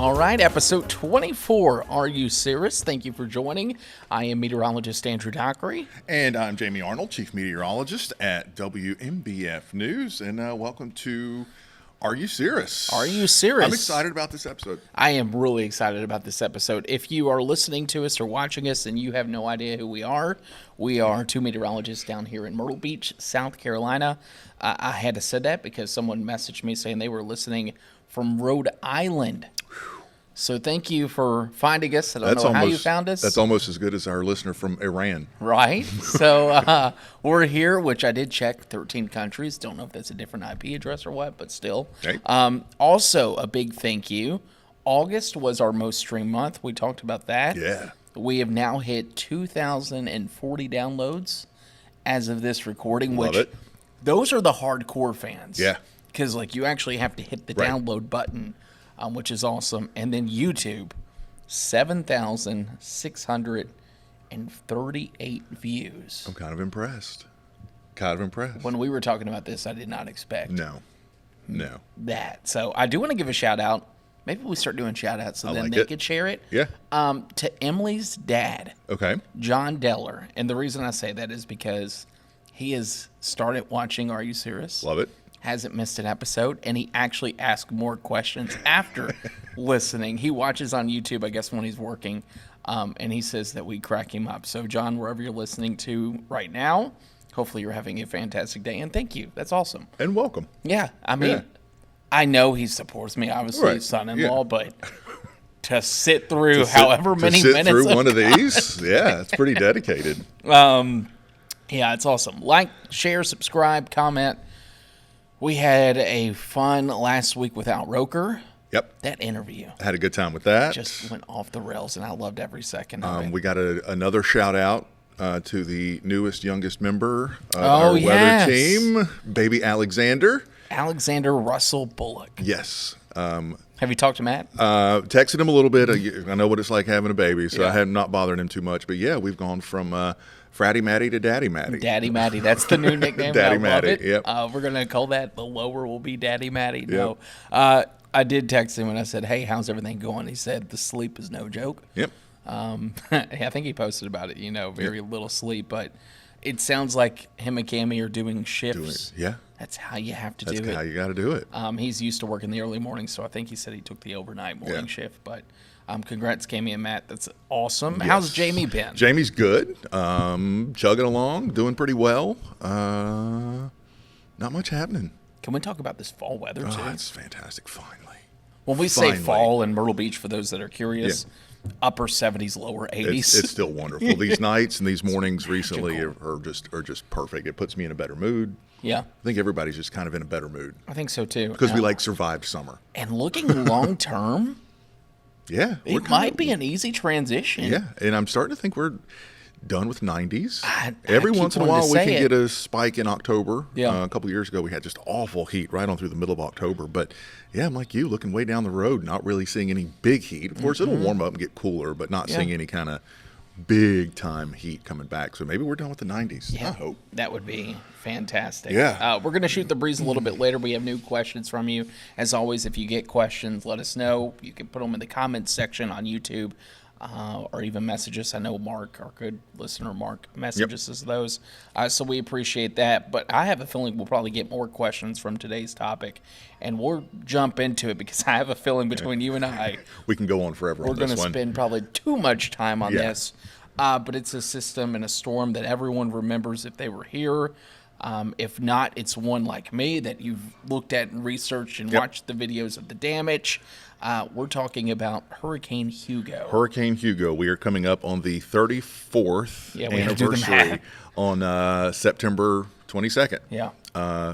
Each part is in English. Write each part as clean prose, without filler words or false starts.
All right, episode 24. Are you Cirrus? Thank you for joining. I am meteorologist Andrew Dockery. And I'm Jamie Arnold, Chief Meteorologist at WMBF News. And welcome to Are You Cirrus? Are you Cirrus? I'm excited about this episode. I am really excited about this episode. If you are listening to us or watching us and you have no idea who we are two meteorologists down here in Myrtle Beach, South Carolina. I had to say that because someone messaged me saying they were listening from Rhode Island. So thank you for finding us. I don't know how you found us. That's almost as good as our listener from Iran. Right. So we're here, which I did check, 13 countries. Don't know if that's a different IP address or what, but still. Okay. Also, a big thank you. August was our most streamed month. We talked about that. Yeah. We have now hit 2,040 downloads as of this recording. Love it. Those are the hardcore fans. Yeah. Because you actually have to hit the Right. download button, which is awesome. And then YouTube, 7,638 views. I'm kind of impressed. When we were talking about this, I did not expect No. that. So I do want to give a shout out. Maybe we start doing shout outs so then like they it. could share it. Yeah. To Emily's dad, Okay. John Deller. And the reason I say that is because he has started watching Are You Cirrus? Love it. Hasn't missed an episode, and he actually asked more questions after listening. He watches on YouTube, I guess, when he's working, and he says that we crack him up. So, John, wherever you're listening to right now, hopefully you're having a fantastic day, and thank you. That's awesome. And welcome. Yeah, I mean, Yeah. I know he supports me, obviously, Right. his son-in-law, Yeah. but to sit through however many minutes through of one of these, yeah, it's pretty dedicated. yeah, it's awesome. Like, share, subscribe, comment. We had a fun last week without Roker. Yep. That interview I had a good time with that. just went off the rails, and I loved every second of it. We got another shout out to the newest, youngest member of Oh, our yes. weather team, baby Alexander. Alexander Russell Bullock. Yes. Have you talked to Matt? Texted him a little bit. I know what it's like having a baby, so Yeah. I had not bothered him too much. But yeah, we've gone from Fratty Matty to Daddy Matty. Daddy Matty. That's the new nickname. Daddy I love Matty, it. yep. We're going to call that the lower will be Daddy Matty. No. I did text him and I said, hey, how's everything going? He said, the sleep is no joke. Yep. I think he posted about it, very little sleep. But it sounds like him and Cammie are doing shifts. Yeah. That's how you have to That's do it. how you got to do it. He's used to working the early morning, so I think he said he took the overnight morning shift. But congrats, Cammie and Matt. That's awesome. Yes. How's Jamie been? Jamie's good. Chugging along, doing pretty well. Not much happening. Can we talk about this fall weather, too? Oh, it's fantastic, finally. When we say Finally. fall in Myrtle Beach, for those that are curious, upper 70s, lower 80s. It's still wonderful. These nights and these mornings recently are just perfect. It puts me in a better mood. Yeah, I think everybody's just kind of in a better mood I think so, too. because we survived summer. And looking long term, Yeah. it might be an easy transition. Yeah. And I'm starting to think we're done with 90s. I Every keep once in a wanting to while we say can it. get a spike in October. Yeah. A couple years ago we had just awful heat right on through the middle of October. But yeah, I'm like you, looking way down the road, not really seeing any big heat. Of course, it'll warm up and get cooler, but not seeing any kind of big time heat coming back. So maybe we're done with the 90s. Yeah, I hope. that would be fantastic. Yeah. We're going to shoot the breeze a little bit later. We have new questions from you. As always, if you get questions, let us know. You can put them in the comments section on YouTube or even message us. I know Mark, our good listener Mark, messages us those. So we appreciate that. But I have a feeling we'll probably get more questions from today's topic. And we'll jump into it because I have a feeling between you and I, We can go on forever we're on going this to one. spend probably too much time on Yeah. this. But it's a system and a storm that everyone remembers if they were here. If not, it's one like me that you've looked at and researched and watched the videos of the damage. We're talking about Hurricane Hugo. Hurricane Hugo. We are coming up on the 34th Yeah, we had to do the anniversary math. on September 22nd. Yeah.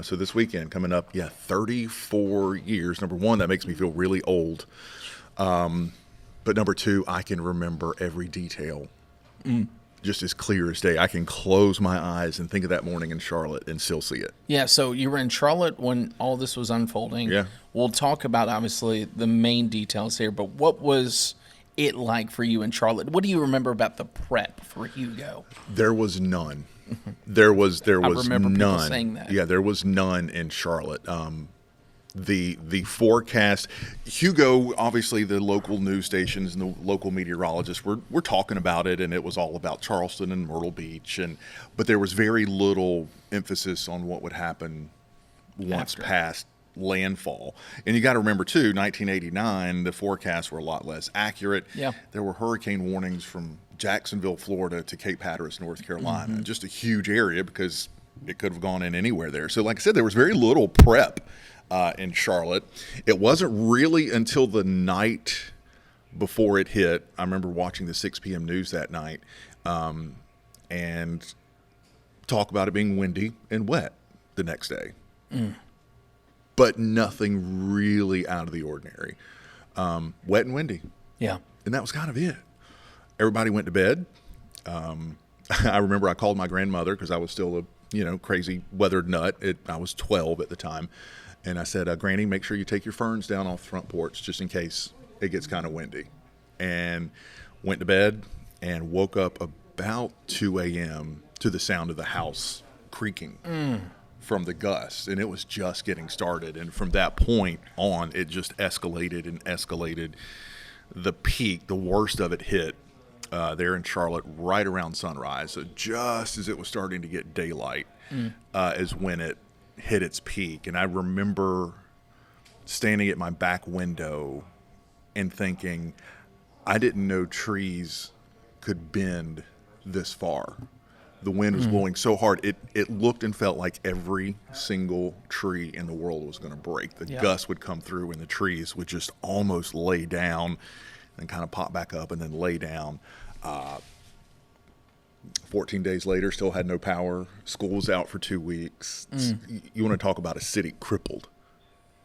So this weekend coming up, 34 years. Number one, that makes me feel really old. But number two, I can remember every detail just as clear as day. I can close my eyes and think of that morning in Charlotte and still see it. Yeah, so you were in Charlotte when all this was unfolding. Yeah. We'll talk about, obviously, the main details here, but what was it like for you in Charlotte? What do you remember about the prep for Hugo? There was none. There was remember people none. saying that. Yeah, there was none in Charlotte. the forecast. Hugo, obviously, the local news stations and the local meteorologists were talking about it, and it was all about Charleston and Myrtle Beach, but there was very little emphasis on what would happen once past landfall. And you got to remember too, 1989, the forecasts were a lot less accurate. Yeah. There were hurricane warnings from Jacksonville, Florida to Cape Hatteras, North Carolina. Just a huge area because it could have gone in anywhere there. So like I said, there was very little prep in Charlotte. It wasn't really until the night before it hit. I remember watching the 6 p.m. news that night and talk about it being windy and wet the next day. But nothing really out of the ordinary. Wet and windy. Yeah. And that was kind of it. Everybody went to bed. I remember I called my grandmother because I was still a crazy weathered nut. I was 12 at the time. And I said, Granny, make sure you take your ferns down off the front porch just in case it gets kind of windy. And went to bed and woke up about 2 a.m. to the sound of the house creaking from the gusts. And it was just getting started. And from that point on, it just escalated and escalated. The peak, the worst of it hit there in Charlotte right around sunrise. So just as it was starting to get daylight is when it hit its peak. And I remember standing at my back window and thinking, I didn't know trees could bend this far. The wind was blowing so hard, it looked and felt like every single tree in the world was going to break. The gusts would come through and the trees would just almost lay down and kind of pop back up and then lay down. 14 days later, still had no power. School was out for 2 weeks. You want to talk about a city crippled.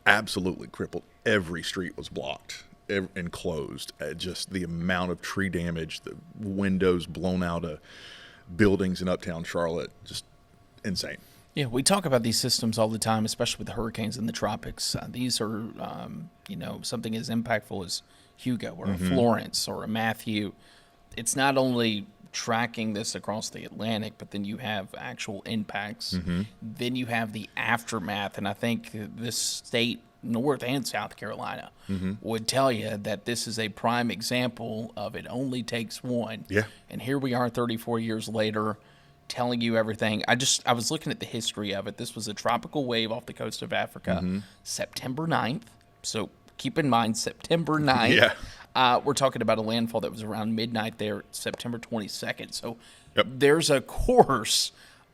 Absolutely crippled. Every street was blocked and closed. Just the amount of tree damage, the windows blown out of buildings in uptown Charlotte, just insane. Yeah, we talk about these systems all the time, especially with the hurricanes in the tropics. These are, something as impactful as Hugo or a Florence or a Matthew. It's not only tracking this across the Atlantic, but then you have actual impacts. Then you have the aftermath. And I think this state, North and South Carolina, would tell you that this is a prime example of it only takes one. Yeah. And here we are 34 years later telling you everything. I was looking at the history of it. This was a tropical wave off the coast of Africa, September 9th. So keep in mind, September 9th. Yeah. We're talking about a landfall that was around midnight there, September 22nd. So there's a course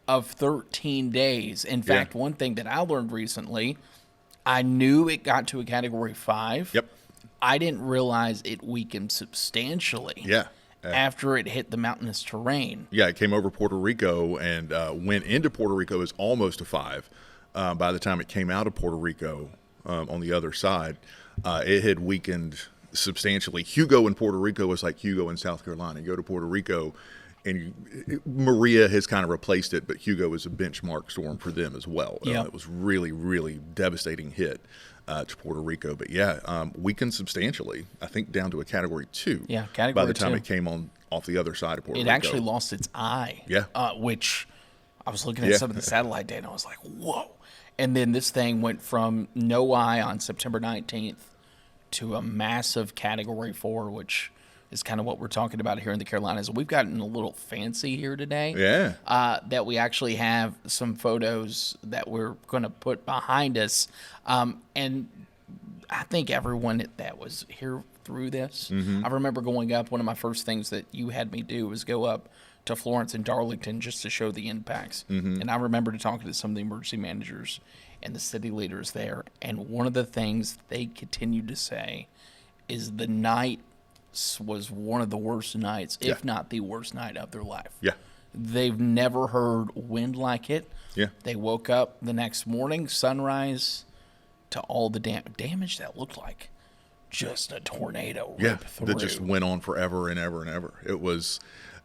of 13 days. In fact, one thing that I learned recently, I knew it got to a Category 5. Yep. I didn't realize it weakened substantially after it hit the mountainous terrain. Yeah, it came over Puerto Rico and went into Puerto Rico as almost a 5. By the time it came out of Puerto Rico on the other side, it had weakened substantially. Hugo in Puerto Rico was like Hugo in South Carolina. You go to Puerto Rico, and Maria has kind of replaced it, but Hugo is a benchmark storm for them as well. It was really, really devastating hit to Puerto Rico. But weakened substantially. I think down to a Category 2. Yeah, Category 2. By the time it came off the other side of Puerto Rico. It actually lost its eye. Yeah. Which I was looking at some of the satellite data, and I was like, whoa. And then this thing went from no eye on September 19th to a massive Category 4, which is kind of what we're talking about here in the Carolinas. We've gotten a little fancy here today. Yeah. That we actually have some photos that we're going to put behind us. And I think everyone that was here through this, I remember going up, one of my first things that you had me do was go up to Florence and Darlington just to show the impacts. And I remember talking to some of the emergency managers and the city leaders there. And one of the things they continued to say is the night was one of the worst nights, if not the worst night of their life. Yeah. They've never heard wind like it. Yeah. They woke up the next morning, sunrise, to all the damage that looked like just a tornado rip through. That just went on forever and ever and ever. It was,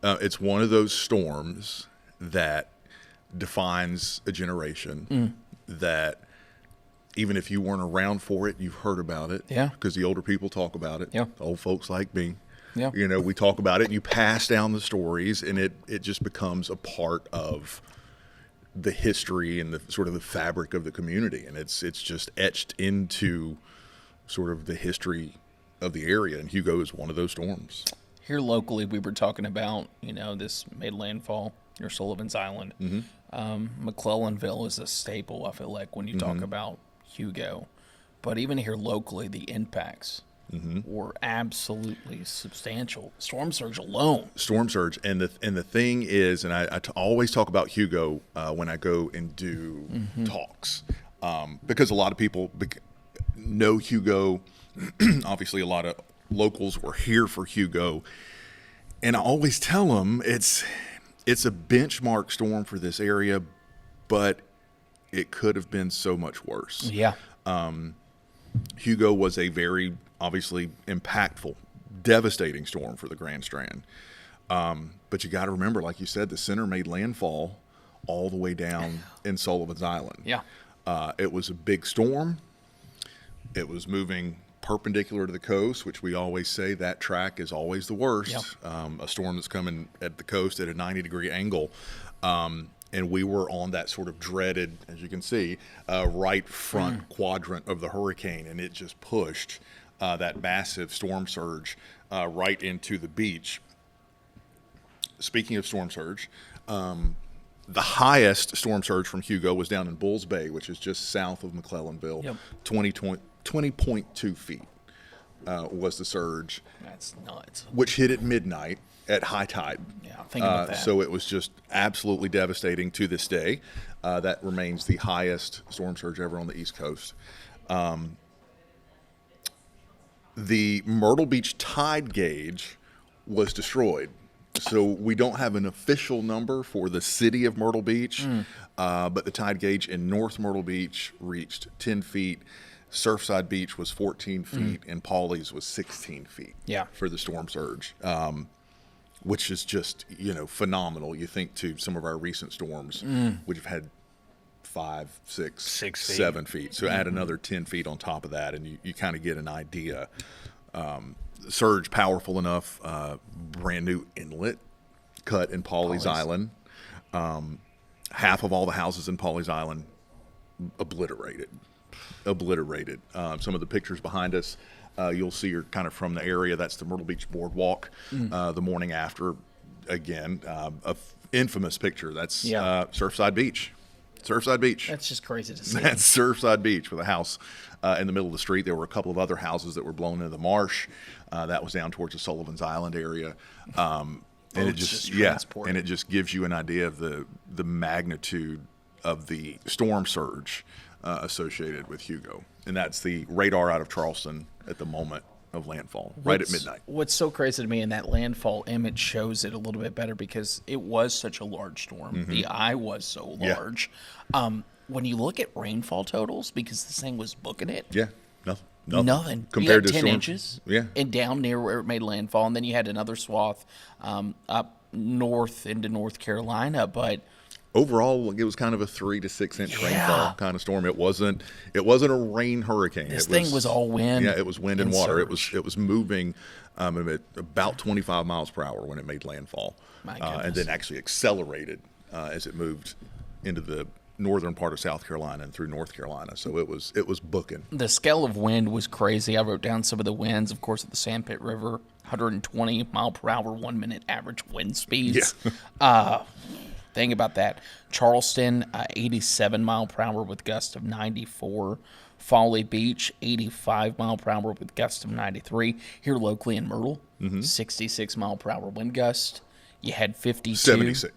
it's one of those storms that defines a generation that even if you weren't around for it, you've heard about it. Yeah. Because the older people talk about it. Yeah. Old folks like me. Yeah. We talk about it, and you pass down the stories, and it just becomes a part of the history and the sort of the fabric of the community, and it's just etched into sort of the history of the area. And Hugo is one of those storms. Here locally, we were talking about, this made landfall near Sullivan's Island. McClellanville is a staple, I feel like, when you talk about Hugo. But even here locally, the impacts were absolutely substantial. Storm surge alone. Storm surge, and the thing is, and I always talk about Hugo when I go and do talks, because a lot of people know Hugo. Obviously, a lot of locals were here for Hugo, and I always tell them it's a benchmark storm for this area, but it could have been so much worse. Yeah. Hugo was a very obviously impactful, devastating storm for the Grand Strand. But you got to remember, like you said, the center made landfall all the way down in Sullivan's Island. Yeah. It was a big storm. It was moving perpendicular to the coast, which we always say that track is always the worst. Yep. A storm that's coming at the coast at a 90-degree angle. And we were on that sort of dreaded, as you can see, right front quadrant of the hurricane, and it just pushed that massive storm surge right into the beach. Speaking of storm surge, the highest storm surge from Hugo was down in Bulls Bay, which is just south of McClellanville. Yep. 20.2 feet was the surge. That's nuts. Which hit at midnight at high tide. Yeah, think about that. So it was just absolutely devastating to this day. That remains the highest storm surge ever on the East Coast. The Myrtle Beach tide gauge was destroyed. So we don't have an official number for the city of Myrtle Beach, but the tide gauge in North Myrtle Beach reached 10 feet. Surfside Beach was 14 feet, and Pawleys was 16 feet for the storm surge, which is just, phenomenal. You think to some of our recent storms, which have had 5, 6 feet. 7 feet. So add another 10 feet on top of that, and you kind of get an idea. Surge powerful enough, brand new inlet cut in Pawleys Island. Half of all the houses in Pawleys Island obliterated. Some of the pictures behind us, you'll see are kind of from the area. That's the Myrtle Beach Boardwalk. The morning after, again, a infamous picture. That's Surfside Beach. Surfside Beach. That's just crazy to see. That's Surfside Beach with a house in the middle of the street. There were a couple of other houses that were blown into the marsh. That was down towards the Sullivan's Island area. And it just gives you an idea of the magnitude of the storm surge associated with Hugo. And that's the radar out of Charleston at the moment of landfall, right at midnight. What's so crazy to me, in that landfall image shows it a little bit better because it was such a large storm. The eye was so large. When you look at rainfall totals, because this thing was booking it. Yeah, nothing. Compared to 10 inches and down near where it made landfall. And then you had another swath up north into North Carolina. But overall, it was kind of a 3 to 6 inch rainfall kind of storm. It wasn't a rain hurricane. This thing was all wind. Yeah, it was wind and water. Surge. It was moving at about 25 miles per hour when it made landfall, and then actually accelerated as it moved into the northern part of South Carolina and through North Carolina. So it was booking. The scale of wind was crazy. I wrote down some of the winds. Of course, at the Sandpit River, 120 mile per hour, 1 minute average wind speeds. Yeah. Think about that. Charleston, 87 mile per hour with gusts of 94. Folly Beach, 85 mile per hour with gusts of 93. Here locally in Myrtle, 66 mile per hour wind gust. You had 52.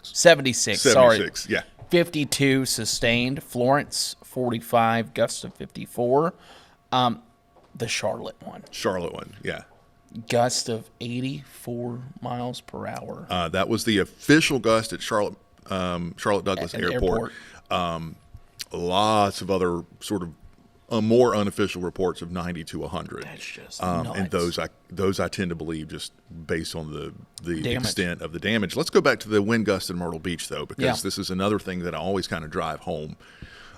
76, sorry. Yeah. 52 sustained. Florence, 45, gusts of 54. The Charlotte one, yeah. Gust of 84 miles per hour. That was the official gust at Charlotte Douglas Airport. Lots of other sort of more unofficial reports of 90 to 100. That's just nuts. And those I tend to believe just based on the extent of the damage. Let's go back to the wind gust in Myrtle Beach, though, because this is another thing that I always kind of drive home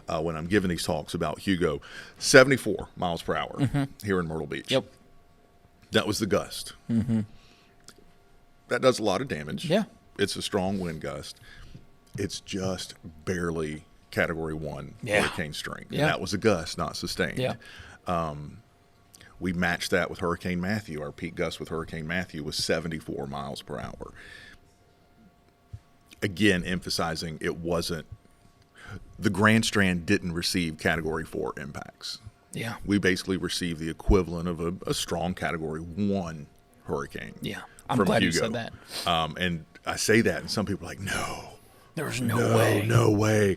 when I'm giving these talks about Hugo. 74 miles per hour here in Myrtle Beach. Yep. That was the gust. That does a lot of damage. Yeah. It's a strong wind gust. it's just barely Category 1 Yeah. hurricane strength. Yeah. And that was a gust, not sustained. Yeah. We matched that with Hurricane Matthew. Our peak gust with Hurricane Matthew was 74 miles per hour. Again, emphasizing it wasn't, the Grand Strand didn't receive Category 4 impacts. Yeah. We basically received the equivalent of a strong Category 1 hurricane. Yeah. I'm from glad Hugo. you said that. And I say that, and some people are like, no. There's no way. No way.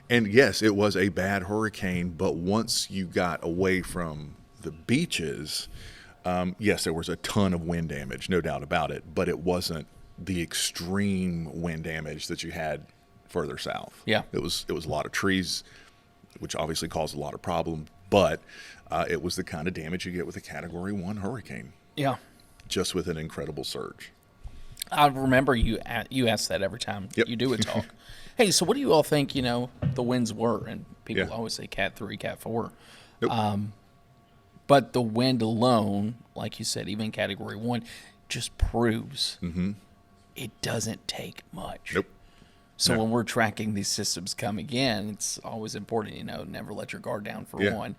And yes, it was a bad hurricane, but once you got away from the beaches, yes, there was a ton of wind damage, no doubt about it, but it wasn't the extreme wind damage that you had further south. Yeah. It was a lot of trees, which obviously caused a lot of problems, but it was the kind of damage you get with a Category 1 hurricane, Yeah. just with an incredible surge. I remember you ask that every time Yep. you do a talk. Hey, so what do you all think, the winds were? And people Yeah. always say Cat 3, Cat 4. Nope. But the wind alone, like you said, even Category 1, just proves it doesn't take much. Nope. So No. when we're tracking these systems coming in, it's always important, never let your guard down for Yeah. one.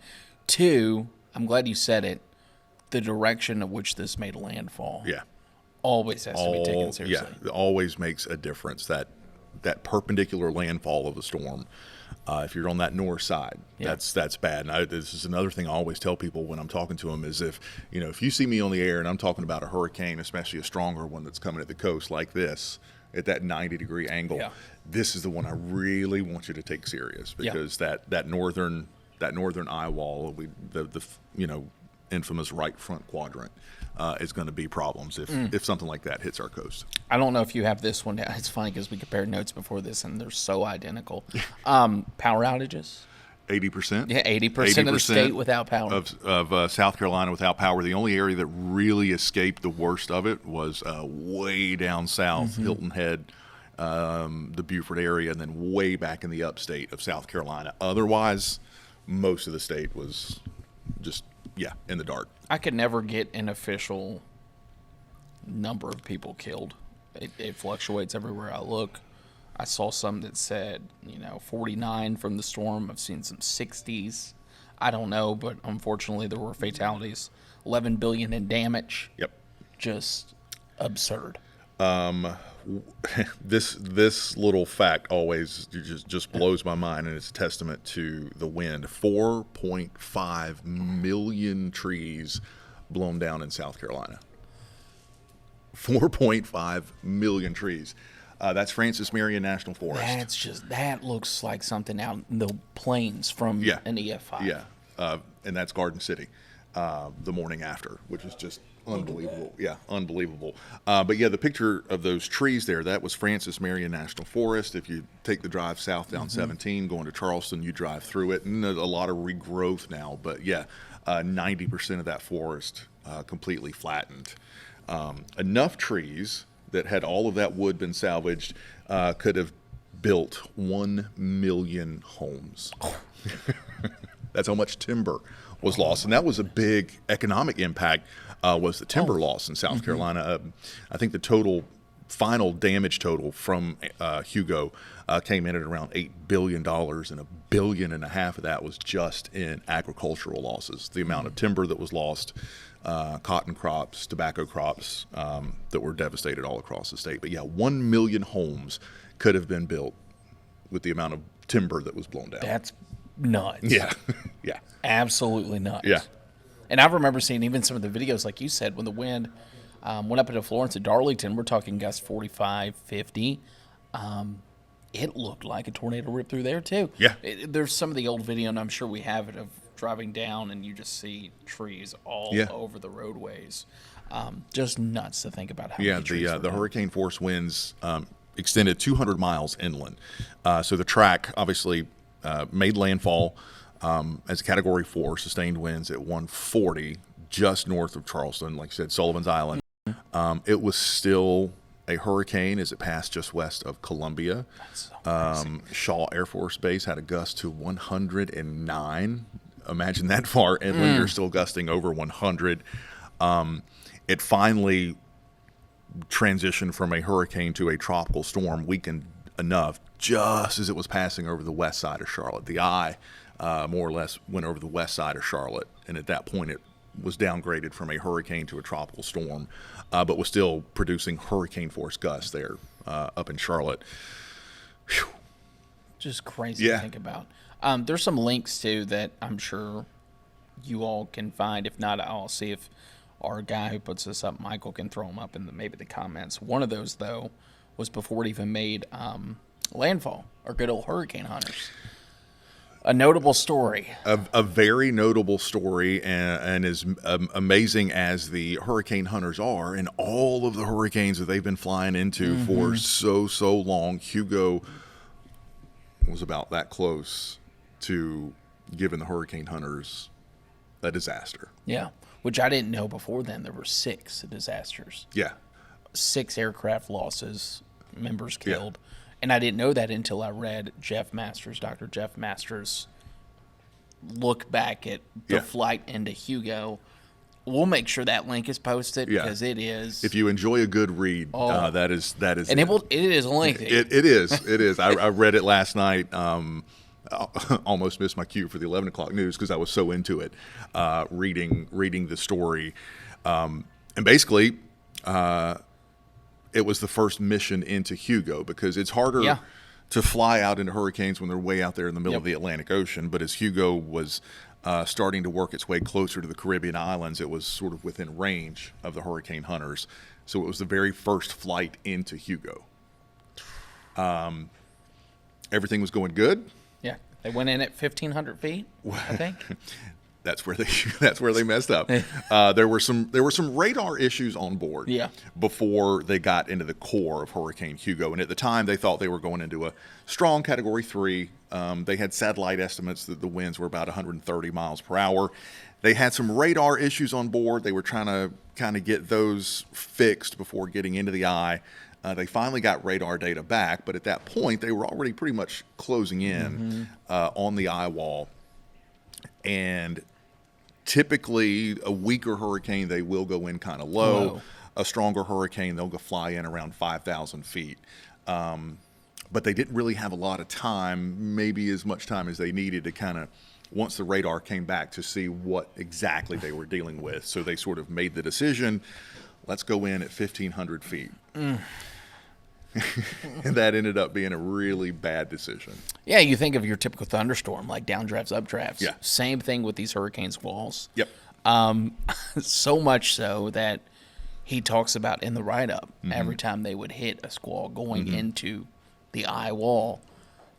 Two, I'm glad you said it, the direction of which this made landfall Yeah. always has to be taken seriously. Yeah, it always makes a difference, that perpendicular landfall of the storm. If you're on that north side, Yeah. that's bad. And this is another thing I always tell people when I'm talking to them is if you see me on the air and I'm talking about a hurricane, especially a stronger one that's coming at the coast like this, at that 90-degree angle, Yeah. this is the one I really want you to take serious, because that northern eye wall, the infamous right front quadrant, is going to be problems if something like that hits our coast. I don't know if you have this one down. It's funny because we compared notes before this, and they're so identical. Power outages. 80%. Yeah, 80% of the state without power. Of South Carolina without power. The only area that really escaped the worst of it was way down south, Hilton Head, the Beaufort area, and then way back in the upstate of South Carolina. Otherwise, most of the state was just, in the dark. I could never get an official number of people killed. It fluctuates everywhere I look. I saw some that said, 49 from the storm. I've seen some 60s. I don't know, but unfortunately there were fatalities. 11 billion in damage. Yep. Just absurd. This little fact always just blows my mind, and it's a testament to the wind. 4.5 million trees blown down in South Carolina. 4.5 million trees. That's Francis Marion National Forest. That looks like something out in the plains from an EF5. Yeah, and that's Garden City, the morning after, which is just unbelievable. Yeah, unbelievable. But the picture of those trees there, that was Francis Marion National Forest. If you take the drive south down 17, going to Charleston, you drive through it, and there's a lot of regrowth now. But 90% of that forest completely flattened. Enough trees that had all of that wood been salvaged could have built 1 million homes. That's how much timber was lost, and that was a big economic impact. Was the timber loss in South Carolina? I think the total final damage total from Hugo came in at around $8 billion, and $1.5 billion of that was just in agricultural losses. The amount of timber that was lost, cotton crops, tobacco crops that were devastated all across the state. But 1 million homes could have been built with the amount of timber that was blown down. That's nuts. Yeah. Absolutely nuts. Yeah. And I remember seeing even some of the videos, like you said, when the wind went up into Florence and Darlington, we're talking gusts 45, 50. It looked like a tornado ripped through there, too. Yeah. There's some of the old video, and I'm sure we have it, of driving down, and you just see trees all over the roadways. Just nuts to think about how many trees were the down. hurricane force winds extended 200 miles inland. So the track obviously made landfall as a Category 4, sustained winds at 140 just north of Charleston, like you said, Sullivan's Island. It was still a hurricane as it passed just west of Columbia. That's so crazy. Shaw Air Force Base had a gust to 109. Imagine that far inland, you're still gusting over 100. It finally transitioned from a hurricane to a tropical storm, weakened enough, just as it was passing over the west side of Charlotte. The eye more or less went over the west side of Charlotte, and at that point it was downgraded from a hurricane to a tropical storm, but was still producing hurricane force gusts there up in Charlotte. Whew. Just crazy to think about. There's some links too that I'm sure you all can find. If not, I'll see if our guy who puts this up, Michael, can throw them up in maybe the comments. One of those though was before it even made landfall. Our good old hurricane hunters. A notable story. A very notable story, and as amazing as the hurricane hunters are, and all of the hurricanes that they've been flying into for so long, Hugo was about that close to giving the hurricane hunters a disaster. Yeah, which I didn't know before then. There were 6 disasters. Yeah. 6 aircraft losses, members killed. Yeah. And I didn't know that until I read Dr. Jeff Masters' look back at the flight into Hugo. We'll make sure that link is posted because it is. If you enjoy a good read, that is. And it is lengthy. It is. I read it last night. Almost missed my cue for the 11 o'clock news because I was so into it, reading the story, and basically. It was the first mission into Hugo because it's harder to fly out into hurricanes when they're way out there in the middle of the Atlantic Ocean. But as Hugo was starting to work its way closer to the Caribbean islands, it was sort of within range of the hurricane hunters. So it was the very first flight into Hugo. Everything was going good. Yeah, they went in at 1,500 feet, I think. That's where they messed up. There were some radar issues on board before they got into the core of Hurricane Hugo, and at the time they thought they were going into a strong Category 3. They had satellite estimates that the winds were about 130 miles per hour. They had some radar issues on board. They were trying to kind of get those fixed before getting into the eye. They finally got radar data back, but at that point they were already pretty much closing in on the eye wall. And typically, a weaker hurricane, they will go in kind of low. A stronger hurricane, they'll go fly in around 5,000 feet. But they didn't really have a lot of time, maybe as much time as they needed to kind of, once the radar came back, to see what exactly they were dealing with. So they sort of made the decision, let's go in at 1,500 feet. And that ended up being a really bad decision. Yeah, you think of your typical thunderstorm, like downdrafts, updrafts. Yeah. Same thing with these hurricane squalls. Yep. So much so that he talks about in the write-up, every time they would hit a squall going into the eye wall,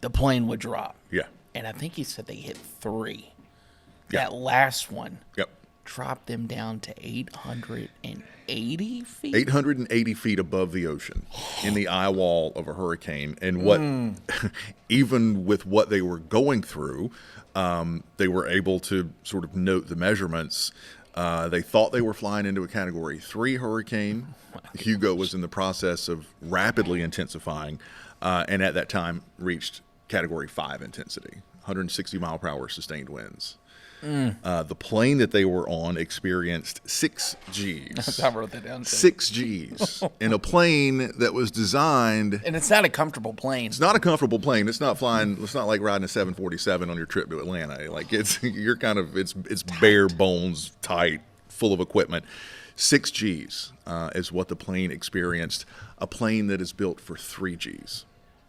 the plane would drop. Yeah. And I think he said they hit 3. That last one dropped them down to 880 feet? 880 feet above the ocean in the eye wall of a hurricane. And what, even with what they were going through, they were able to sort of note the measurements. They thought they were flying into a Category 3 hurricane. Hugo was in the process of rapidly intensifying, and at that time reached Category 5 intensity, 160 mile per hour sustained winds. The plane that they were on experienced 6 Gs. I wrote that down. 6 Gs in a plane that was designed. And it's not a comfortable plane. It's not a comfortable plane. It's not flying. It's not like riding a 747 on your trip to Atlanta. Like it's bare bones, tight, full of equipment. 6 Gs is what the plane experienced. A plane that is built for 3 Gs.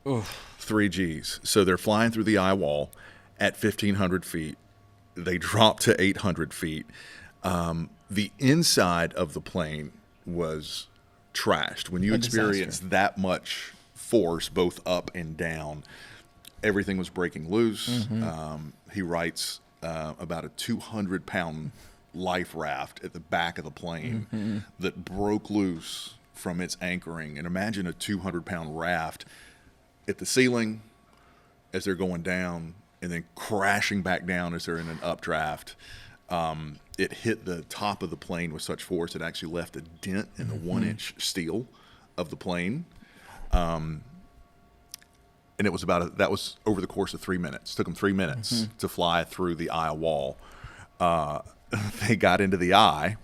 Oof. 3 Gs. So they're flying through the eye wall at 1,500 feet. They dropped to 800 feet. The inside of the plane was trashed. When you experience that much force, both up and down, everything was breaking loose. He writes about a 200-pound life raft at the back of the plane that broke loose from its anchoring. And imagine a 200-pound raft at the ceiling as they're going down, and then crashing back down as they're in an updraft. It hit the top of the plane with such force it actually left a dent in the 1-inch steel of the plane. And it was that was over the course of 3 minutes. It took them 3 minutes to fly through the eye wall. They got into the eye,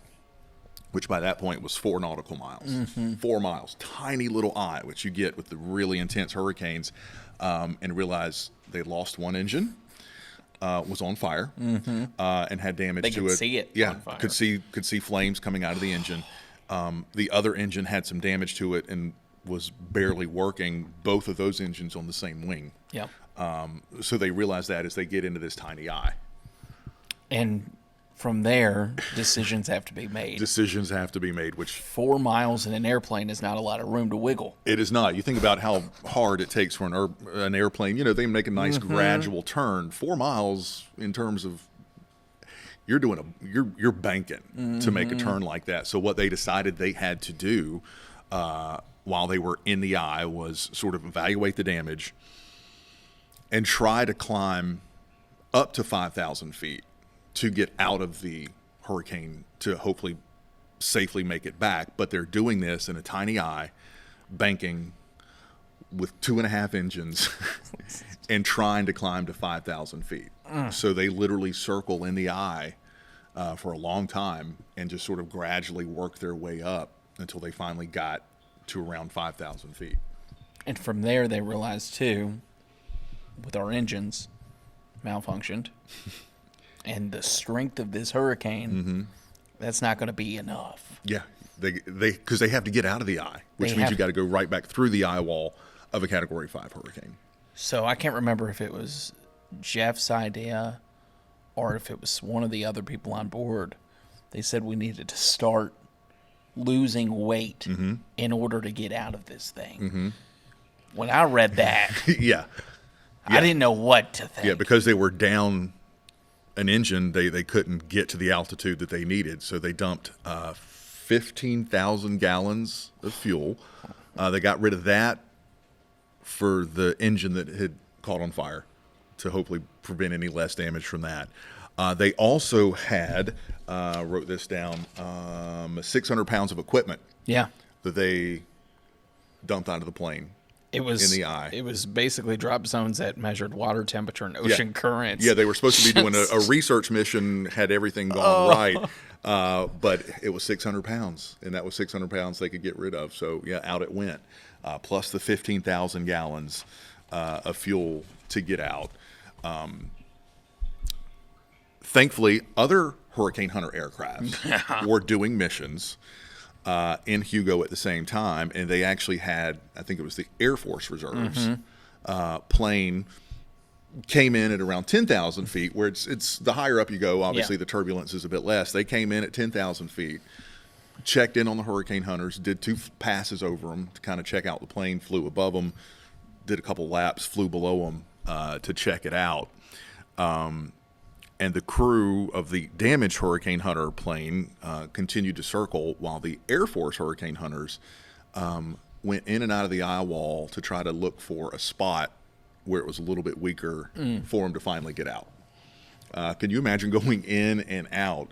which by that point was 4 nautical miles. 4 miles, tiny little eye, which you get with the really intense hurricanes, and realize they lost one engine, was on fire, and had damage They to could it. see it Yeah, on fire. could see flames coming out of the engine. The other engine had some damage to it and was barely working. Both of those engines on the same wing. Yeah. So they realize that as they get into this tiny eye. And from there, decisions have to be made. Decisions have to be made, which 4 miles in an airplane is not a lot of room to wiggle. it is not. You think about how hard it takes for an airplane. You know, they make a nice gradual turn. 4 miles in terms of you're banking to make a turn like that. So what they decided they had to do while they were in the eye was sort of evaluate the damage and try to climb up to 5,000 feet to get out of the hurricane to hopefully safely make it back. But they're doing this in a tiny eye, banking with 2.5 engines and trying to climb to 5,000 feet. So they literally circle in the eye for a long time and just sort of gradually work their way up until they finally got to around 5,000 feet. And from there, they realized, too, with our engines malfunctioned and the strength of this hurricane, that's not going to be enough. Yeah, because they have to get out of the eye, which means you got to go right back through the eye wall of a Category 5 hurricane. So I can't remember if it was Jeff's idea or if it was one of the other people on board. They said we needed to start losing weight in order to get out of this thing. When I read that, Yeah. I didn't know what to think. Yeah, because they were down an engine, they couldn't get to the altitude that they needed, so they dumped 15,000 gallons of fuel. They got rid of that for the engine that had caught on fire to hopefully prevent any less damage from that. They also had, wrote this down, 600 pounds of equipment Yeah. that they dumped onto the plane. It was in the eye. It was basically drop zones that measured water temperature and ocean currents. Yeah, they were supposed to be doing a research mission, had everything gone right, but it was 600 pounds, and that was 600 pounds they could get rid of. So, yeah, out it went, plus the 15,000 gallons of fuel to get out. Thankfully, other Hurricane Hunter aircraft were doing missions in Hugo at the same time, and they actually had, I think it was the Air Force Reserves plane came in at around 10,000 feet, where it's the higher up you go, obviously the turbulence is a bit less. They came in at 10,000 feet, checked in on the Hurricane Hunters, did 2 passes over them to kind of check out the plane, flew above them, did a couple laps, flew below them to check it out. And the crew of the damaged Hurricane Hunter plane continued to circle while the Air Force Hurricane Hunters went in and out of the eye wall to try to look for a spot where it was a little bit weaker for them to finally get out. Can you imagine going in and out?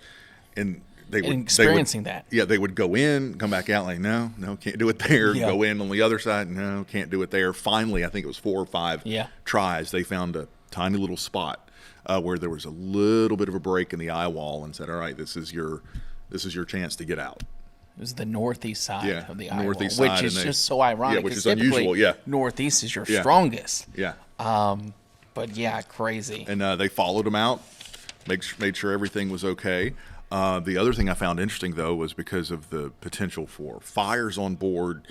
And experiencing that. Yeah, they would go in, come back out like, no, can't do it there. Yeah. Go in on the other side, no, can't do it there. Finally, I think it was 4 or 5 tries, they found a tiny little spot where there was a little bit of a break in the eye wall and said, all right, this is your chance to get out. It was the northeast side of the eye northeast wall, side, which is just so ironic. Yeah, which is typically unusual, yeah. Northeast is your strongest. Yeah. But yeah, crazy. And they followed them out, made sure everything was okay. The other thing I found interesting, though, was because of the potential for fires on board,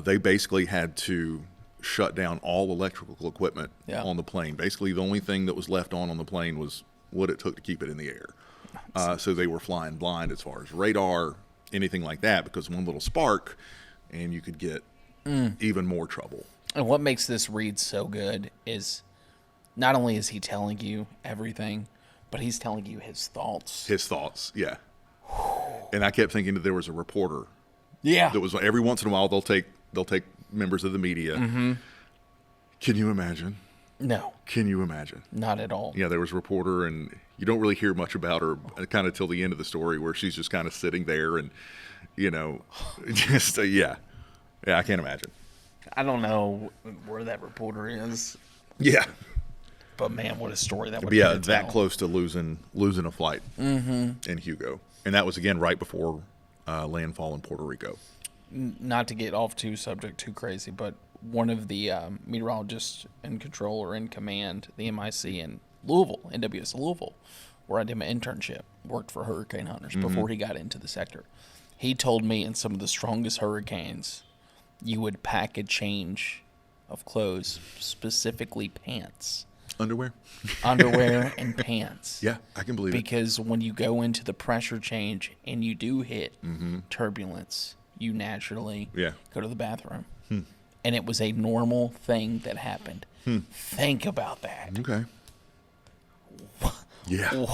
they basically had to shut down all electrical equipment on the plane. Basically, the only thing that was left on the plane was what it took to keep it in the air. So they were flying blind as far as radar, anything like that, because one little spark and you could get even more trouble. And what makes this read so good is not only is he telling you everything, but he's telling you his thoughts. His thoughts, yeah. And I kept thinking that there was a reporter. Yeah. That was every once in a while they'll take members of the media. Can you imagine? No. Can you imagine? Not at all. Yeah, there was a reporter, and you don't really hear much about her kind of till the end of the story, where she's just kind of sitting there and, just, yeah, I can't imagine. I don't know where that reporter is. Yeah. But man, what a story that would be. be. That close to losing a flight in Hugo. And that was, again, right before landfall in Puerto Rico. Not to get off subject too crazy, but one of the meteorologists in control or in command, the MIC in Louisville, NWS Louisville, where I did my internship, worked for hurricane hunters before he got into the sector. He told me in some of the strongest hurricanes, you would pack a change of clothes, specifically pants. Underwear And pants. Yeah, I can believe it. Because when you go into the pressure change and you do hit turbulence, you naturally go to the bathroom. And it was a normal thing that happened. Think about that. Okay. Yeah.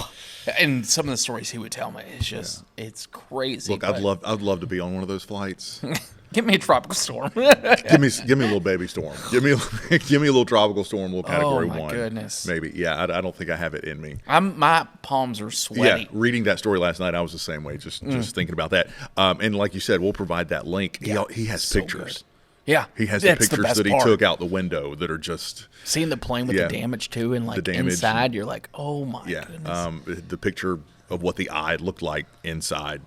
And some of the stories he would tell me, it's just, it's crazy. Look, I'd love to be on one of those flights. Give me a tropical storm. give me a little baby storm. Give me a little tropical storm, little category 1. Oh my goodness. Maybe. Yeah, I don't think I have it in me. My palms are sweaty. Yeah, reading that story last night, I was the same way. Just thinking about that. And like you said, we'll provide that link. Yeah, he has so pictures. good. Yeah, He has the pictures that he took out the window that are just seeing the plane with the damage too, and like inside, you're like, oh my goodness. The picture of what the eye looked like inside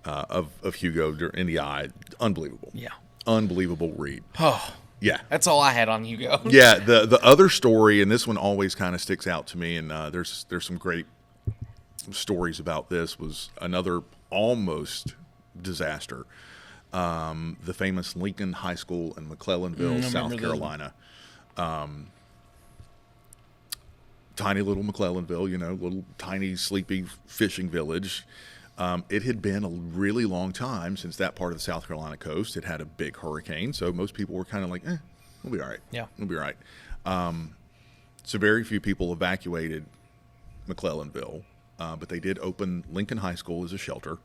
of Hugo in the eye, unbelievable. Yeah, unbelievable read. Oh, yeah. That's all I had on Hugo. Yeah, the other story, and this one always kind of sticks out to me, and there's some great stories about this, was another almost disaster. The famous Lincoln High School in McClellanville, South Carolina. Tiny little McClellanville, little tiny sleepy fishing village. It had been a really long time since that part of the South Carolina coast had had a big hurricane, so most people were kind of like, we'll be all right. Yeah. We'll be all right. So very few people evacuated McClellanville, but they did open Lincoln High School as a shelter.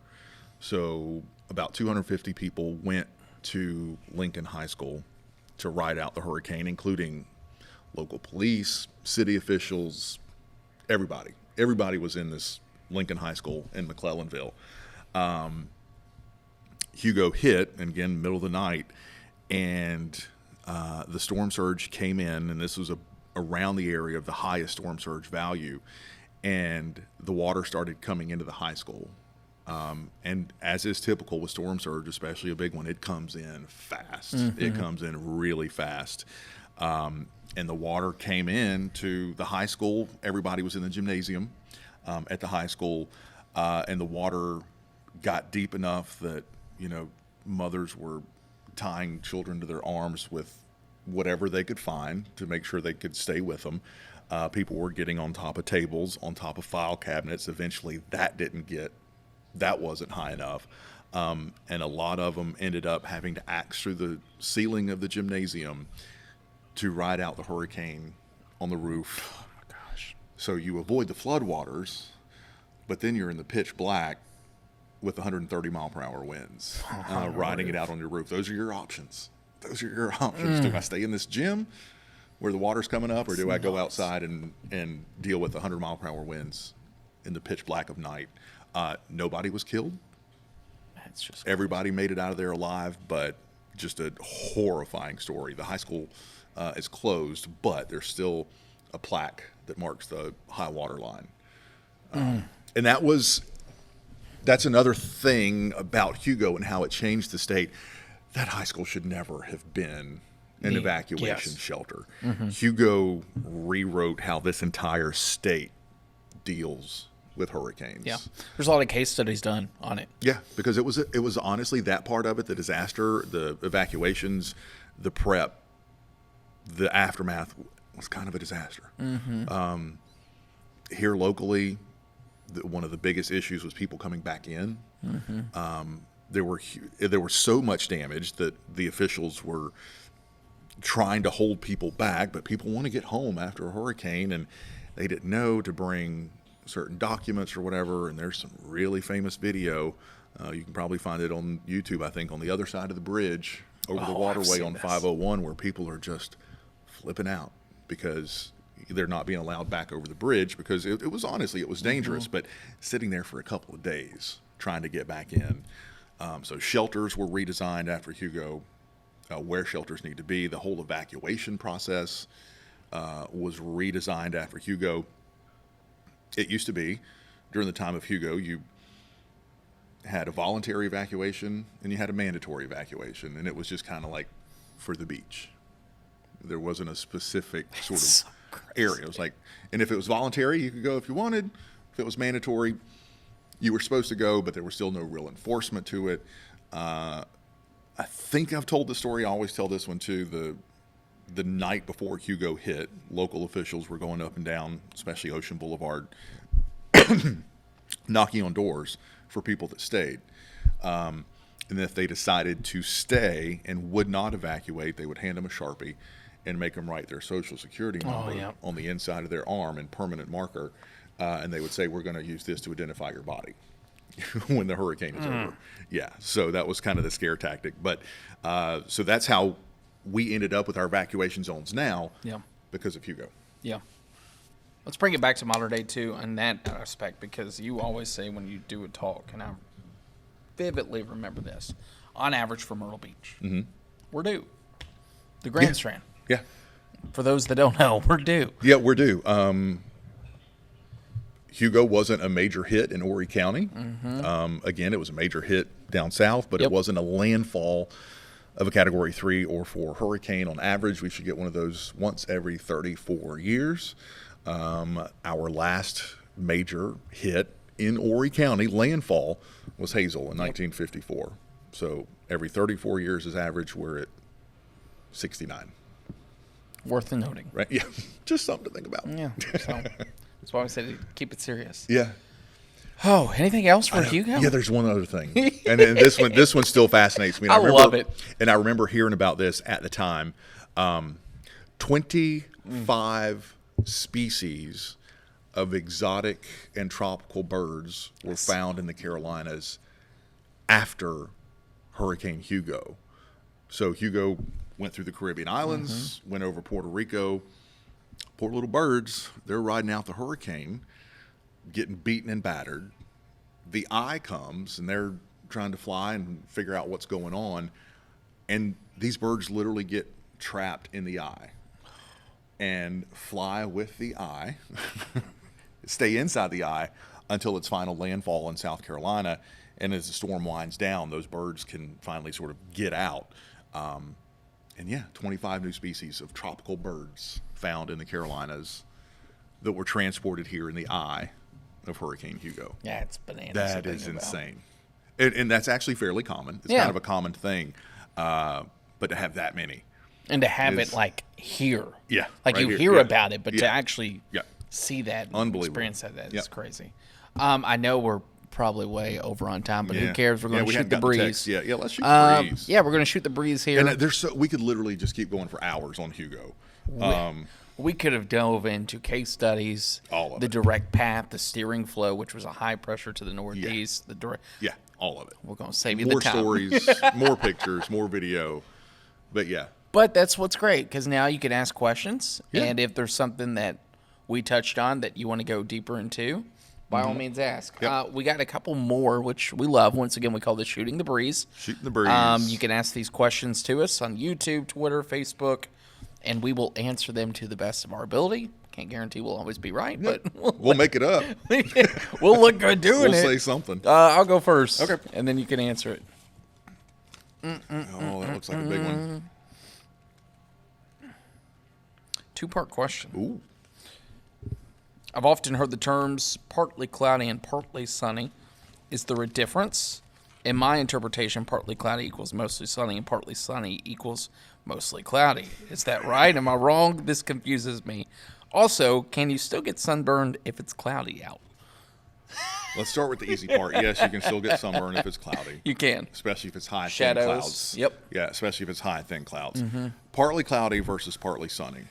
So about 250 people went to Lincoln High School to ride out the hurricane, including local police, city officials, everybody. Everybody was in this Lincoln High School in McClellanville. Hugo hit, and again, middle of the night, and the storm surge came in, and this was around the area of the highest storm surge value, and the water started coming into the high school. And as is typical with storm surge, especially a big one, it comes in fast. It comes in really fast. And the water came in to the high school. Everybody was in the gymnasium at the high school, and the water got deep enough that, mothers were tying children to their arms with whatever they could find to make sure they could stay with them. People were getting on top of tables, on top of file cabinets. Eventually, that wasn't high enough. And a lot of them ended up having to axe through the ceiling of the gymnasium to ride out the hurricane on the roof. Oh my gosh. So you avoid the floodwaters, but then you're in the pitch black with 130 mile per hour winds, riding it out on your roof. Those are your options. Do I stay in this gym where the water's coming up, or do I go outside and deal with 100 mile per hour winds in the pitch black of night? Nobody was killed. That's just everybody made it out of there alive, but just a horrifying story. The high school is closed, but there's still a plaque that marks the high water line. And that's another thing about Hugo and how it changed the state. That high school should never have been an evacuation shelter. Hugo rewrote how this entire state deals with hurricanes. Yeah, there's a lot of case studies done on it. Yeah, because it was honestly that part of it, the disaster, the evacuations, the prep, the aftermath was kind of a disaster. Here locally, one of the biggest issues was people coming back in. There was so much damage that the officials were trying to hold people back, but people want to get home after a hurricane, and they didn't know to bring certain documents or whatever. And there's some really famous video. You can probably find it on YouTube, I think, on the other side of the bridge over the waterway on 501, where people are just flipping out because they're not being allowed back over the bridge, because it was dangerous, but sitting there for a couple of days trying to get back in. So shelters were redesigned after Hugo, where shelters need to be. The whole evacuation process was redesigned after Hugo. It used to be, during the time of Hugo, had a voluntary evacuation and you had a mandatory evacuation, and it was just kind of like for the beach. There wasn't a specific sort of So area. It was like, and if it was voluntary, you could go if you wanted. If it was mandatory, you were supposed to go, but there was still no real enforcement to it. I think I've told the story. I always tell this one too. The night before Hugo hit, local officials were going up and down, especially Ocean Boulevard, knocking on doors for people that stayed. And if they decided to stay and would not evacuate, they would hand them a Sharpie and make them write their Social Security number on the inside of their arm in permanent marker. And they would say, we're going to use this to identify your body when the hurricane is over. Yeah, so that was kind of the scare tactic. But so that's how we ended up with our evacuation zones now because of Hugo. Yeah. Let's bring it back to modern day, too, in that aspect, because you always say when you do a talk, and I vividly remember this, on average for Myrtle Beach, we're due. The Grand Strand. Yeah. For those that don't know, we're due. Yeah, we're due. Hugo wasn't a major hit in Horry County. Again, it was a major hit down south, but it wasn't a landfall of a Category 3 or 4 hurricane. On average, we should get one of those once every 34 years. Our last major hit in Horry County, landfall, was Hazel in 1954. So every 34 years is average. We're at 69. Worth the noting. Right? Yeah, just something to think about. Yeah, so that's why we said keep it serious. Yeah. Oh, anything else for Hugo? Yeah, there's one other thing, and then this one still fascinates me. And I love it. And I remember hearing about this at the time. 25 species of exotic and tropical birds were found in the Carolinas after Hurricane Hugo. So Hugo went through the Caribbean islands, went over Puerto Rico. Poor little birds, they're riding out the hurricane, getting beaten and battered. The eye comes, and they're trying to fly and figure out what's going on. And these birds literally get trapped in the eye and fly with the eye, stay inside the eye until its final landfall in South Carolina. And as the storm winds down, those birds can finally sort of get out. And yeah, 25 new species of tropical birds found in the Carolinas that were transported here in the eye of Hurricane Hugo. Yeah, it's bananas. That is insane. And that's actually fairly common. It's kind of a common thing. But to have that many. And to have it like here. Yeah. Like right you here. hear about it, but to actually Yeah. see that and Unbelievable. experience that is crazy. I know we're probably way over on time, but who cares? We're going to we shoot hadn't the gotten breeze. text yet. Yeah, let's shoot the breeze. Yeah, we're going to shoot the breeze here. And we could literally just keep going for hours on Hugo. We could have dove into case studies, All of the it. direct path, the steering flow, which was a high pressure to the northeast. The direct. Yeah, all of it. We're going to save you More the time. stories, more pictures, more video. But yeah. But that's what's great, because now you can ask questions, Yeah. and if there's something that we touched on that you want to go deeper into, by all means ask. Yep. We got a couple more, which we love. Once again, we call this Shooting the Breeze. Shooting the breeze. You can ask these questions to us on YouTube, Twitter, Facebook, and we will answer them to the best of our ability. Can't guarantee we'll always be right, but we'll make it up. we'll look good doing We'll it. say something. I'll go first. Okay. And then you can answer it. Oh, that looks like a big one. Two-part question. Ooh. I've often heard the terms partly cloudy and partly sunny. Is there a difference? In my interpretation, partly cloudy equals mostly sunny, and partly sunny equals mostly cloudy. Is that right? Am I wrong? This confuses me. Also, can you still get sunburned if it's cloudy out? Let's start with the easy part. Yes, you can still get sunburn if it's cloudy. You can. Especially if it's high, Shadows. thin clouds. Yep. Yeah, especially if it's high, thin clouds. Partly cloudy versus partly sunny.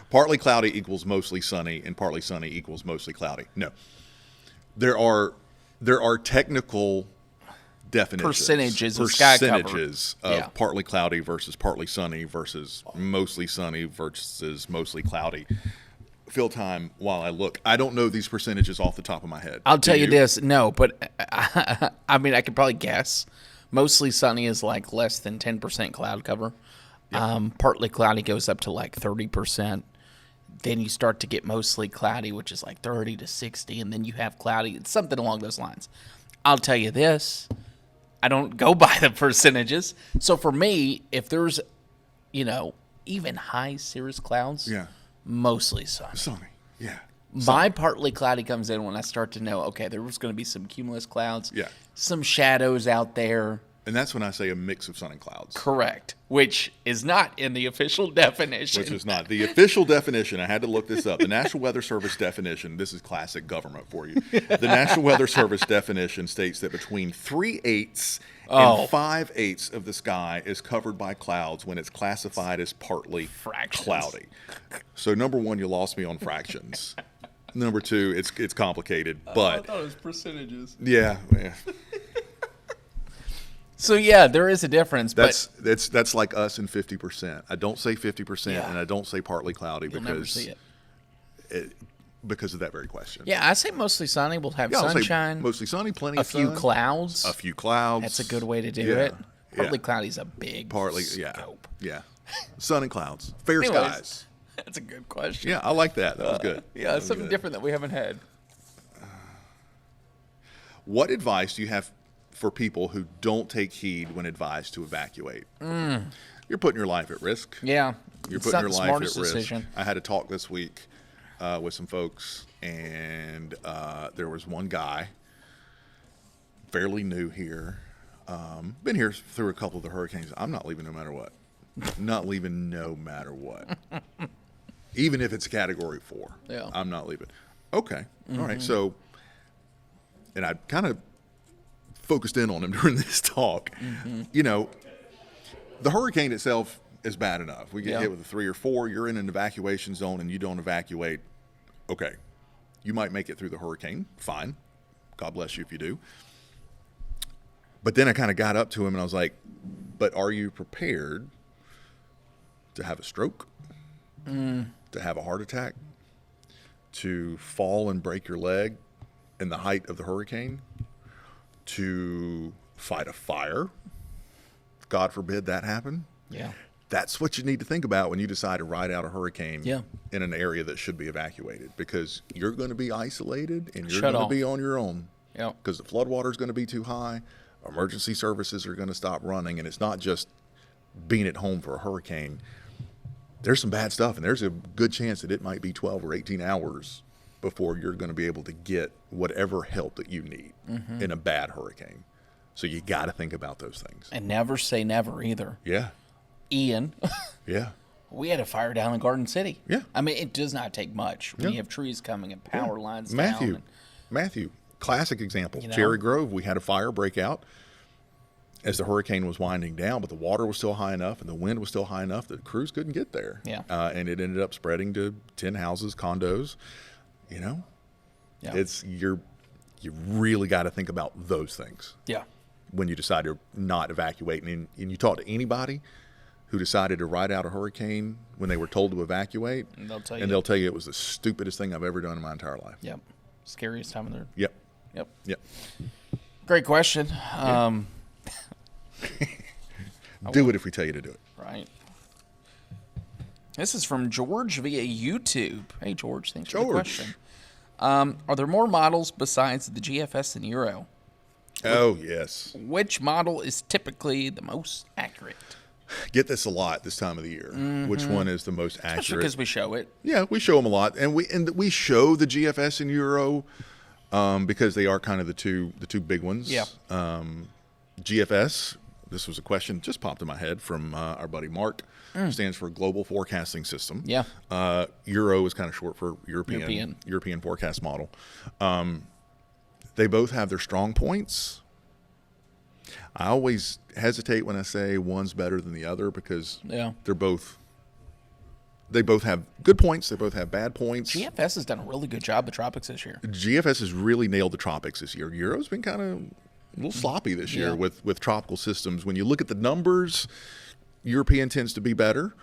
Partly cloudy equals mostly sunny, and partly sunny equals mostly cloudy. No. There are technical definitions. Percentages of sky cover. Percentages of partly cloudy versus partly sunny versus mostly sunny versus mostly cloudy. Fill time while I look. I don't know these percentages off the top of my head. I'll tell you this. No, but I mean, I could probably guess. Mostly sunny is like less than 10% cloud cover. Partly cloudy goes up to like 30%. then you start to get mostly cloudy, which is like 30 to 60, and then you have cloudy. It's something along those lines. I'll tell you this. I don't go by the percentages. So for me, if there's, even high cirrus clouds, Yeah. mostly sunny. Sunny. Yeah. My partly cloudy comes in when I start to know, okay, there was going to be some cumulus clouds, Yeah. some shadows out there. And that's when I say a mix of sun and clouds. Correct, which is not in the official definition. Which is not. The official definition, I had to look this up. The National Weather Service definition, this is classic government for you. The National Weather Service definition states that between 3/8 and 5/8 of the sky is covered by clouds when it's classified as partly Fractions. cloudy. So number one, you lost me on fractions. Number two, it's complicated, but I thought it was percentages. yeah. So yeah, there is a difference. That's like us and 50%. I don't say 50%, Yeah. and I don't say partly cloudy You'll never see it. because of that very question. Yeah, I say mostly sunny. We'll have Yeah, I'll say sunshine, mostly sunny, plenty a of few sun, clouds. a few clouds. That's a good way to do Yeah, it. Partly yeah. cloudy is a big Partly, scope. yeah. Sun and clouds, fair Anyways, skies. That's a good question. Yeah, I like that. That was good. Yeah, That it's was something good. different that we haven't had. What advice do you have for people who don't take heed when advised to evacuate? You're putting your life at risk. Yeah, You're it's putting not your the life at smartest risk. decision. I had a talk this week with some folks, and there was one guy, fairly new here, been here through a couple of the hurricanes. I'm not leaving no matter what. Not leaving no matter what. Even if it's Category 4. Yeah. I'm not leaving. Okay. All right. So, and I kind of focused in on him during this talk. The hurricane itself is bad enough. We get hit with a 3 or 4. You're in an evacuation zone and you don't evacuate. Okay. You might make it through the hurricane. Fine. God bless you if you do. But then I kind of got up to him and I was like, but are you prepared to have a stroke? To have a heart attack? To fall and break your leg in the height of the hurricane? To fight a fire? God forbid that happen. Yeah. That's what you need to think about when you decide to ride out a hurricane Yeah. in an area that should be evacuated, because you're going to be isolated and you're Shut going off. to be on your own, Yeah. because the floodwater is going to be too high. Emergency services are going to stop running, and it's not just being at home for a hurricane. There's some bad stuff, and there's a good chance that it might be 12 or 18 hours before you're going to be able to get whatever help that you need in a bad hurricane. So you got to think about those things. And never say never either. Yeah. Ian, Yeah. we had a fire down in Garden City. Yeah. I mean, it does not take much when Yeah. you have trees coming and power lines Matthew, down. Matthew, classic example. You know? Cherry Grove, we had a fire break out as the hurricane was winding down, but the water was still high enough and the wind was still high enough that crews couldn't get there. Yeah. And it ended up spreading to 10 houses, condos. Yeah. You really got to think about those things Yeah. when you decide to not evacuate. And you talk to anybody who decided to ride out a hurricane when they were told to evacuate, And they'll tell and you. they'll tell you it was the stupidest thing I've ever done in my entire life. Yep. Scariest time of the. Yep. Yep. Yep. Great question. Do it if we tell you to do it. Right. This is from George via YouTube. Hey, George. Thanks for the George. question. Are there more models besides the GFS and Euro? Oh, yes. Which model is typically the most accurate? Get this a lot this time of the year. Which one is the most Especially accurate? because we show it. Yeah, we show them a lot, and we show the GFS and Euro because they are kind of the two big ones. Yeah. GFS. This was a question that just popped in my head from our buddy Mark. Stands for Global Forecasting System. Yeah. Euro is kind of short for European forecast model. They both have their strong points. I always hesitate when I say one's better than the other because Yeah. they both have good points. They both have bad points. GFS has done a really good job of tropics this year. GFS has really nailed the tropics this year. Euro's been kind of a little sloppy this year Yeah. with tropical systems. When you look at the numbers, European tends to be better,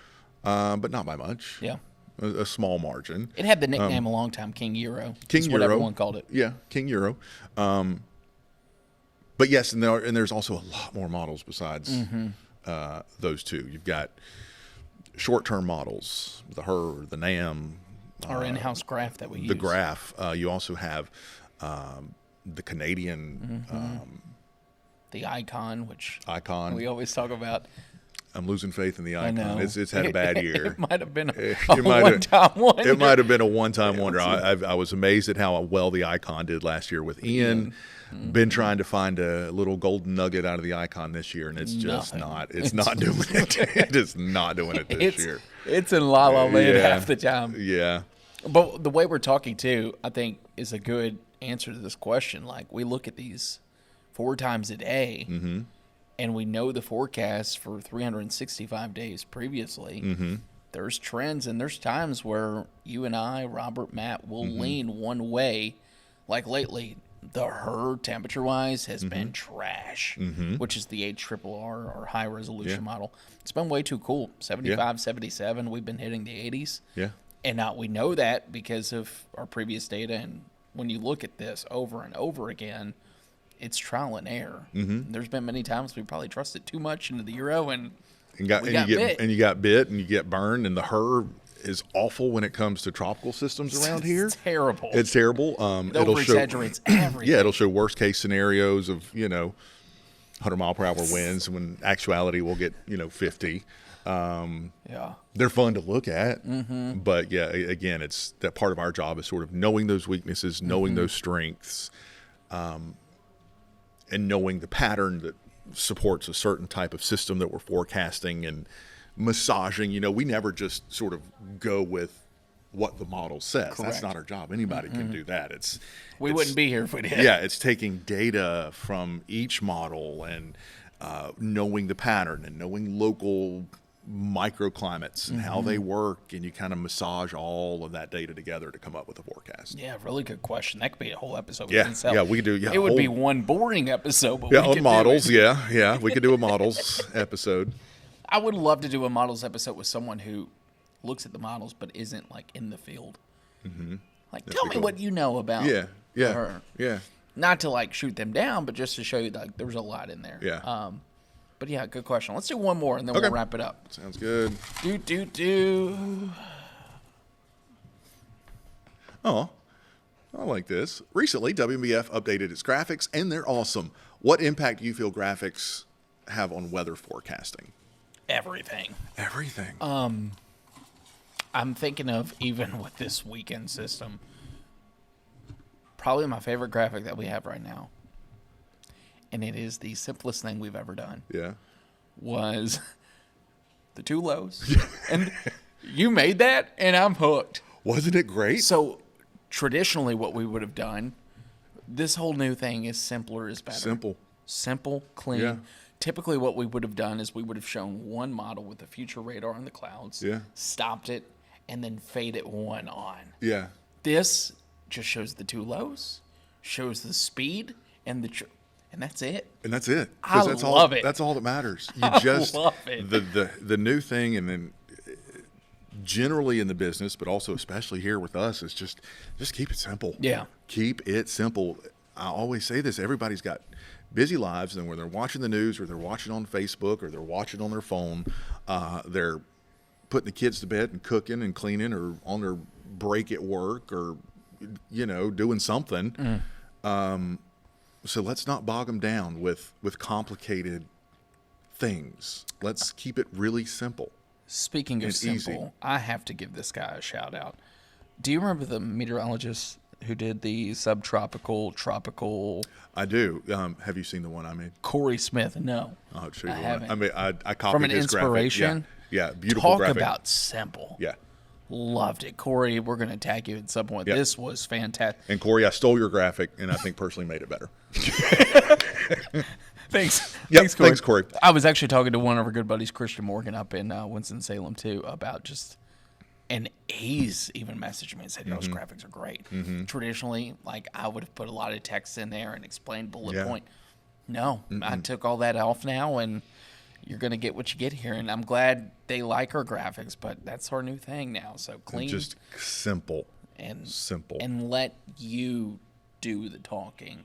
but not by much. Yeah. A small margin. It had the nickname a long time, King Euro. King That's what Euro. everyone called it. Yeah, King Euro. But yes, and there's also a lot more models besides those two. You've got short-term models, the HER, the NAM, Our in-house graph that we use. the graph. You also have the Canadian The icon, which icon. we always talk about. I'm losing faith in the I know. icon. It's had a bad year. It might have been a might one-time wonder. It might have been a one-time wonder. I was amazed at how well the icon did last year with Ian. Been trying to find a little golden nugget out of the icon this year, and it's just not. It's not doing it. It is not doing it this year. It's in La La Land half the time. Yeah. But the way we're talking too, I think, is a good answer to this question. Like, we look at these 4 times a day, and we know the forecast for 365 days previously. There's trends, and there's times where you and I, Robert, Matt, will lean one way. Like lately, the HER temperature-wise has been trash, which is the HRRR, or high-resolution model. It's been way too cool. 75, 77, we've been hitting the 80s. Yeah. And now we know that because of our previous data. And when you look at this over and over again, it's trial and error. There's been many times we probably trusted too much into the Euro, and you got bit, and you get burned, and the HER is awful when it comes to tropical systems around here. It's terrible. It's terrible. It over-exaggerates everything. Yeah, it'll show worst case scenarios of 100-mile-per-hour winds, when actuality will get 50. They're fun to look at, but yeah, again, it's that part of our job is sort of knowing those weaknesses, knowing those strengths, and knowing the pattern that supports a certain type of system that we're forecasting and massaging. We never just sort of go with what the model says. Correct. That's not our job. Anybody can do that. We wouldn't be here if we did. Yeah, it's taking data from each model and knowing the pattern and knowing local microclimates and how they work, and you kind of massage all of that data together to come up with a forecast. Yeah, really good question. That could be a whole episode. Yeah, we could do. Yeah, it would be one boring episode, but on models. Yeah, we could do a models episode. I would love to do a models episode with someone who looks at the models but isn't like in the field. Like, tell me what you know about her. Yeah. Not to like shoot them down, but just to show you like there's a lot in there. Yeah. But yeah, good question. Let's do one more and then we'll wrap it up. Sounds good. Oh, I like this. Recently, WMBF updated its graphics, and they're awesome. What impact do you feel graphics have on weather forecasting? Everything. I'm thinking of, even with this weekend system, probably my favorite graphic that we have right now, and it is the simplest thing we've ever done. Yeah. Was the 2 lows. And you made that, and I'm hooked. Wasn't it great? So traditionally what we would have done, this whole new thing is simpler is better. Simple, clean. Yeah. Typically what we would have done is we would have shown one model with the future radar in the clouds, stopped it, and then faded one on. Yeah. This just shows the 2 lows, shows the speed, and that's it. And that's it. I love it. That's all that matters. I love it. The new thing, and then generally in the business, but also especially here with us, is just keep it simple. Yeah. Keep it simple. I always say this. Everybody's got busy lives, and when they're watching the news or they're watching on Facebook or they're watching on their phone, they're putting the kids to bed and cooking and cleaning or on their break at work or, doing something. So let's not bog them down with complicated things. Let's keep it really simple. Speaking of simple, easy. I have to give this guy a shout out. Do you remember the meteorologist who did the subtropical, tropical? I do. Have you seen the one I made? Corey Smith. No. I'll show you I one. haven't. I mean, I copied from an his inspiration. Graphic. Yeah, beautiful Talk graphic. about simple. Yeah. Loved it. Corey, we're going to tag you at some point. Yep. This was fantastic. And Corey, I stole your graphic, and I think personally made it better. Thanks. Yep. Thanks, Corey. I was actually talking to one of our good buddies, Christian Morgan, up in Winston-Salem, too, about just, and he's even messaged me and said, those graphics are great. Traditionally, like, I would have put a lot of text in there and explained bullet point. No, I took all that off now, and you're going to get what you get here. And I'm glad they like our graphics, but that's our new thing now. So clean. And just simple. Simple. And let you do the talking.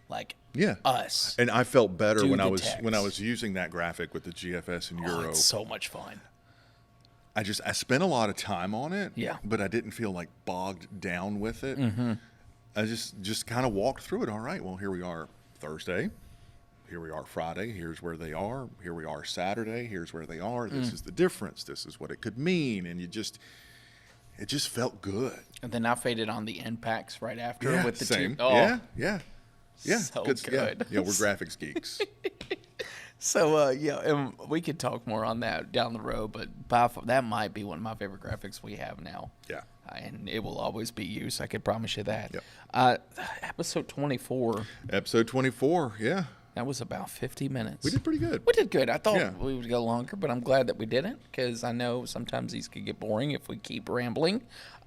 Like us. And I felt better when I was text. when I was using that graphic with the GFS and Euro. It's so much fun. I spent a lot of time on it. Yeah. But I didn't feel like bogged down with it. I just kind of walked through it. All right, well, here we are Thursday. Here we are Friday. Here's where they are. Here we are Saturday. Here's where they are. This is the difference. This is what it could mean. And it just felt good. And then I faded on the impacts right after Yeah, with the same. two. Oh, Yeah. So good. Yeah, we're graphics geeks. So, and we could talk more on that down the road, but that might be one of my favorite graphics we have now. Yeah. And it will always be used. I could promise you that. Yep. Episode 24. Episode 24, yeah. That was about 50 minutes. We did pretty good. We did good. I thought Yeah. we would go longer, but I'm glad that we didn't because I know sometimes these could get boring if we keep rambling.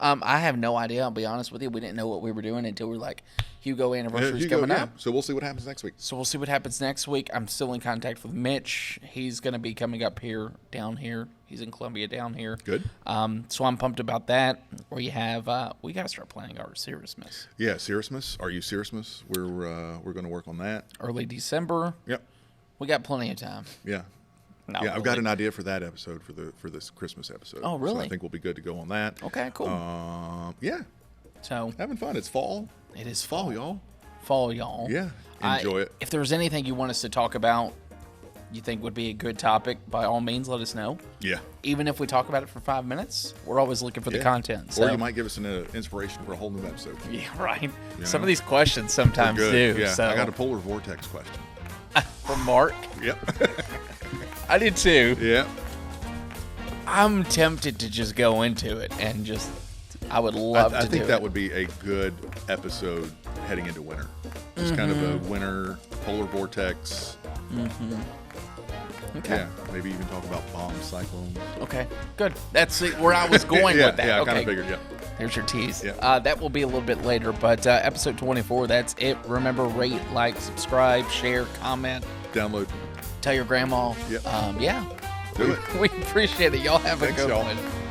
I have no idea. I'll be honest with you. We didn't know what we were doing until we were like, Hugo anniversary's coming up. So we'll see what happens next week. So we'll see what happens next week. I'm still in contact with Mitch. He's going to be coming up here, down here. He's in Columbia down here. Good. So I'm pumped about that. We have we got to start planning our Cirrus miss. Yeah, Cirrus. Are you Cirrus? We're going to work on that. Early December. Yep. We got plenty of time. Yeah. Not Yeah, I've got really. an idea for that episode for this Christmas episode. Oh, really? So I think we'll be good to go on that. Okay, cool. Yeah, So having fun. It's fall. it is Fall, y'all. Fall, y'all. Yeah, enjoy it. If there's anything you want us to talk about, you think would be a good topic, by all means, let us know. Yeah. Even if we talk about it for 5 minutes, we're always looking for the Yeah. content. So. Or you might give us an inspiration for a whole new episode. Yeah, right. You Some know? of these questions sometimes Good. do. Yeah. So. I got a polar vortex question. From Mark. Yep. I did too. Yeah. I'm tempted to just go into it and just. I would love I to think do that it. would be a good episode heading into winter. Just kind of a winter polar vortex. Okay. Yeah. Maybe even talk about bomb cyclones. Okay. Good. That's where I was going yeah, with that. Yeah, I okay. kind of figured, yeah. There's your tease. Yeah. That will be a little bit later, but episode 24, that's it. Remember, rate, like, subscribe, share, comment, Download. tell your grandma. Yep. Yeah. Do it. We appreciate it. Y'all have Thanks, a good y'all. one.